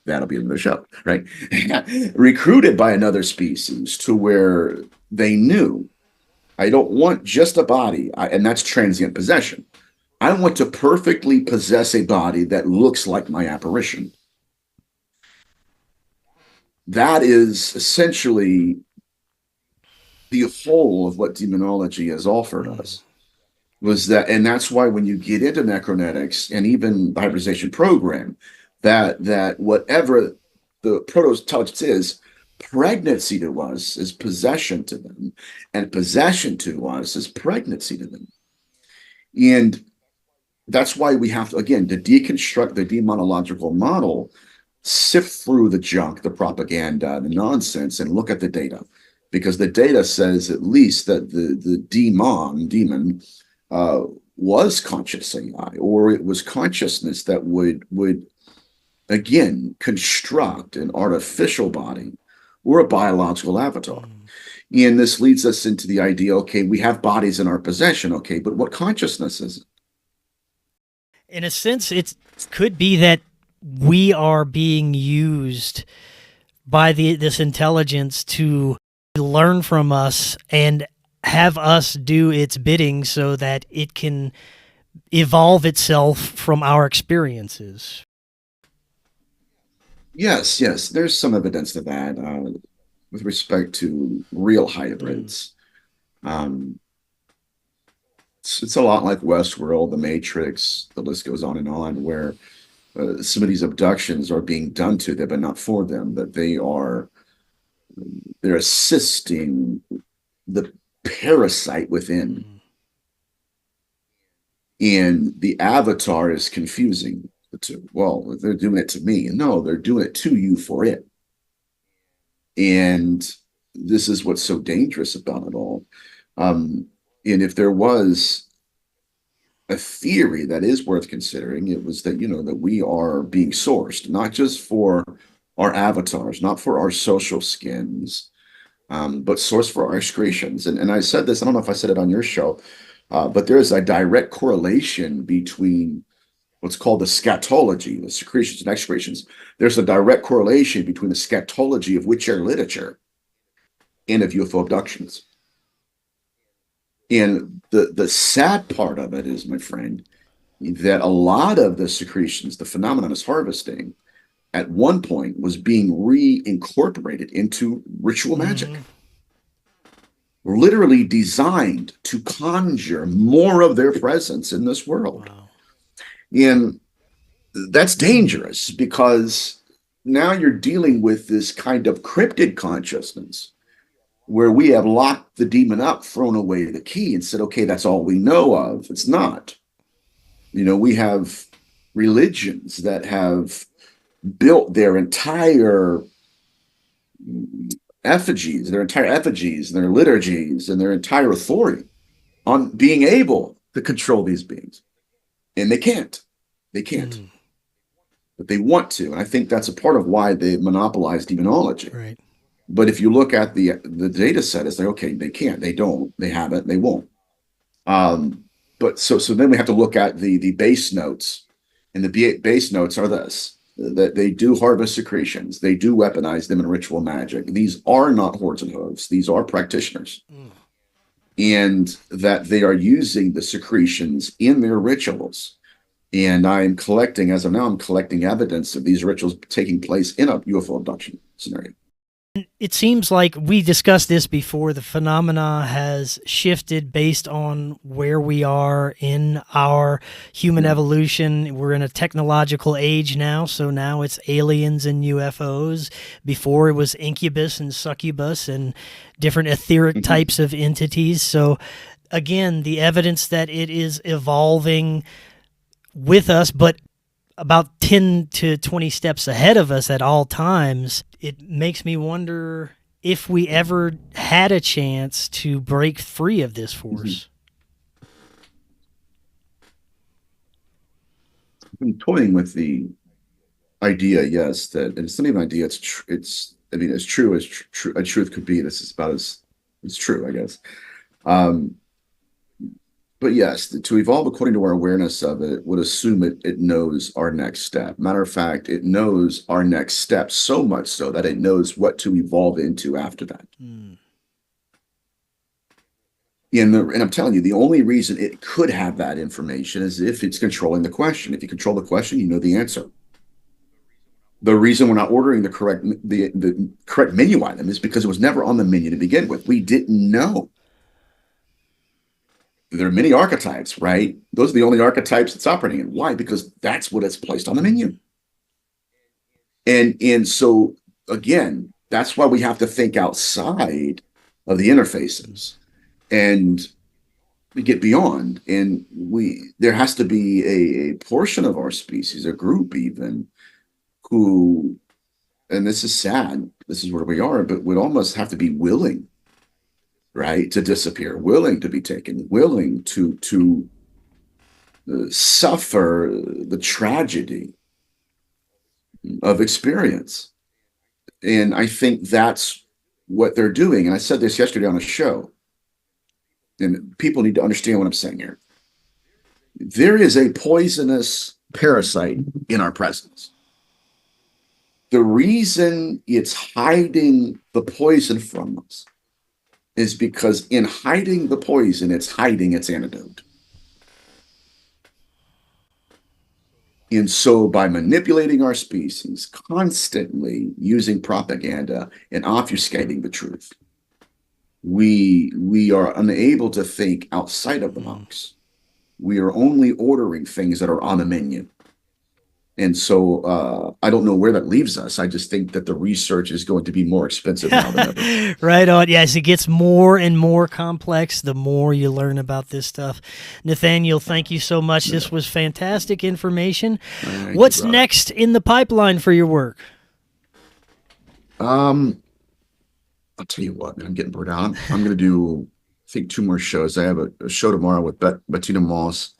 That'll be another show, right? Recruited by another species to where they knew, I don't want just a body, and that's transient possession. I want to perfectly possess a body that looks like my apparition. That is essentially the whole of what demonology has offered us. Was that, and that's why when you get into necronetics and even the hybridization program, that whatever the proto-intelligence is, pregnancy to us is possession to them, and possession to us is pregnancy to them. And that's why we have to, again, to deconstruct the demonological model, sift through the junk, the propaganda, the nonsense, and look at the data. Because the data says at least that the demon was conscious AI, or it was consciousness that would again construct an artificial body or a biological avatar. And this leads us into the idea, okay, we have bodies in our possession, okay, but what consciousness is it? In a sense, it could be that we are being used by this intelligence to learn from us and have us do its bidding so that it can evolve itself from our experiences. Yes, there's some evidence to that with respect to real hybrids. It's a lot like Westworld, The Matrix, the list goes on, where some of these abductions are being done to them, but not for them, that they're assisting the parasite within. And the avatar is confusing the two. Well, they're doing it to me. No, they're doing it to you for it. And this is what's so dangerous about it all. And if there was a theory that is worth considering, it was that, that we are being sourced, not just for our avatars, not for our social skins, but sourced for our excretions. And I said this, I don't know if I said it on your show, but there is a direct correlation between what's called the scatology, the secretions and excretions. There's a direct correlation between the scatology of witch-air literature and of UFO abductions. And the sad part of it is, my friend, that a lot of the secretions, the phenomenon is harvesting, at one point was being reincorporated into ritual magic. Literally designed to conjure more of their presence in this world. Wow. And that's dangerous because now you're dealing with this kind of cryptid consciousness where we have locked the demon up, thrown away the key, and said, okay, that's all we know of. It's not. We have religions that have built their entire effigies, their liturgies, and their entire authority on being able to control these beings. And they can't. But they want to. And I think that's a part of why they monopolize demonology. Right. But if you look at the data set, it's like, okay, they can't, they don't, they haven't, they won't. But so then we have to look at the base notes. And the base notes are this, that they do harvest secretions. They do weaponize them in ritual magic. These are not hordes and hooves. These are practitioners. And that they are using the secretions in their rituals. And I'm collecting evidence of these rituals taking place in a UFO abduction scenario. It seems like we discussed this before. The phenomena has shifted based on where we are in our human evolution. We're in a technological age now, so now it's aliens and UFOs. Before it was incubus and succubus and different etheric types of entities. So again, the evidence that it is evolving with us, but about 10 to 20 steps ahead of us at all times, it makes me wonder if we ever had a chance to break free of this force. I've been toying with the idea, yes, that, and it's not even an idea. I mean, as true as a truth could be. This is about as it's true, I guess. But yes, to evolve according to our awareness of it would assume it knows our next step. Matter of fact, it knows our next step so much so that it knows what to evolve into after that. And I'm telling you, the only reason it could have that information is if it's controlling the question. If you control the question, you know the answer. The reason we're not ordering the correct menu item is because it was never on the menu to begin with. We didn't know. There are many archetypes, right? Those are the only archetypes it's operating in. Why? Because that's what it's placed on the menu. And so, again, that's why we have to think outside of the interfaces and we get beyond. And there has to be a portion of our species, a group even, who, and this is sad, this is where we are, but would almost have to be willing, right, to disappear, willing to be taken, willing to suffer the tragedy of experience. And I think that's what they're doing. And I said this yesterday on a show, and people need to understand what I'm saying here. There is a poisonous parasite in our presence. The reason it's hiding the poison from us is because in hiding the poison, it's hiding its antidote. And so by manipulating our species, constantly using propaganda and obfuscating the truth, we are unable to think outside of the box. We are only ordering things that are on the menu. And so I don't know where that leaves us. I just think that the research is going to be more expensive now than ever. Right on. Yeah, as it gets more and more complex, the more you learn about this stuff. Nathaniel, thank you so much. This was fantastic information. What's next in the pipeline for your work? I'll tell you what, man, I'm getting bored out. I'm going to do, I think, 2 more shows. I have a show tomorrow with Bettina Moss,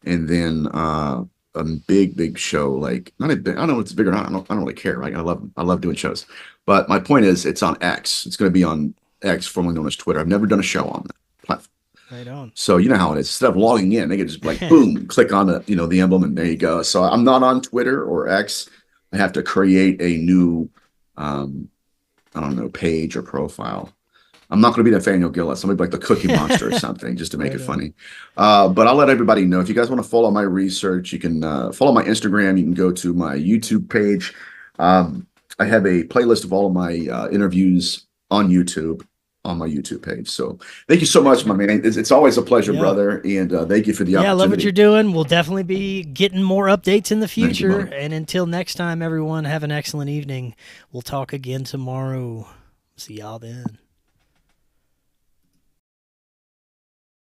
and then a big show, like not a big, I don't know if it's big or not. I don't really care. Right? I love doing shows. But my point is, it's on X. It's going to be on X, formerly known as Twitter. I've never done a show on that platform. Right on. So you know how it is. Instead of logging in, they can just like boom, click on the emblem, and there you go. So I'm not on Twitter or X. I have to create a new I don't know, page or profile. I'm not going to be Nathaniel Gillis. I'm going to be like the Cookie Monster or something, just to make it funny. But I'll let everybody know. If you guys want to follow my research, you can follow my Instagram. You can go to my YouTube page. I have a playlist of all of my interviews on YouTube, on my YouTube page. So thank you so much, my man. It's always a pleasure, brother. And thank you for the opportunity. I love what you're doing. We'll definitely be getting more updates in the future. And until next time, everyone, have an excellent evening. We'll talk again tomorrow. See y'all then.